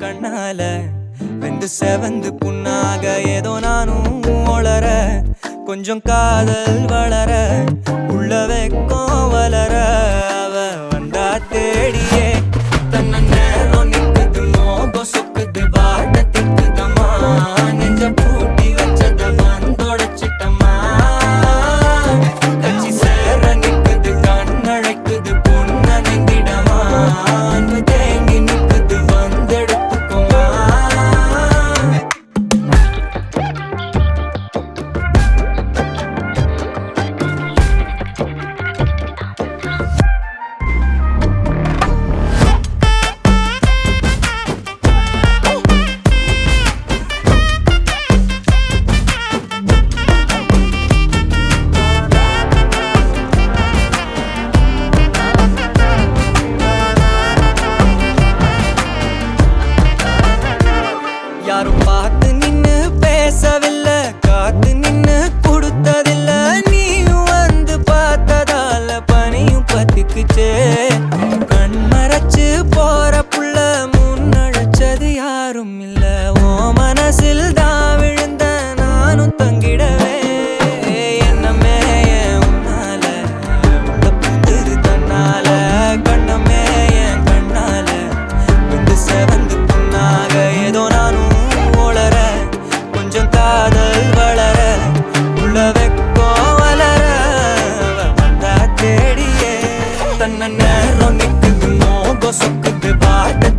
கண்ணால வெந்து செவந்து புண்ணாக ஏதோ நானும் ஒளர கொஞ்சம் காதல் வளர உள்ள வெக்கம் வளர அவ வந்தா தேடியே தன்ன நேரம் நிக்குது மோகம் சொக்குது வாட திக்குதம்மா நெஞ்ச பூட்டி வச்சத வந்தொடச்சிட்டம்மா கச்சி சேர நிக்குது கண்ணழைக்குது பொண்ண நெந்திடமா அன்பு தேங்கி நிக்குது வந்தெடுத்துக்குமா யாரும் பார்த்து நின்னு பேசவில்லை காத்து நின்னு கொடுத்ததில்ல நீயும் வந்து பார்த்ததால பனியும் பத்திக்குச்சே கண் மறைச்சு போற புள்ள முன்னழைச்சது யாரும் இல்ல ஓ மனசில் தான் விழுந்த நானும் தங்கிடவே என்னமே உன்னால உள்ள புத்துது தன்னால கண்ணமே என் கண்ணால வந்து செவந்து புண்ணாக ஏதோ நானும் ஒளர கொஞ்சம் காதல் வளர உள்ள வெக்கம் வளர வந்தா தேடியே தன்ன நேரம் நிக்குது மோகம் சொக்குது பாட்ட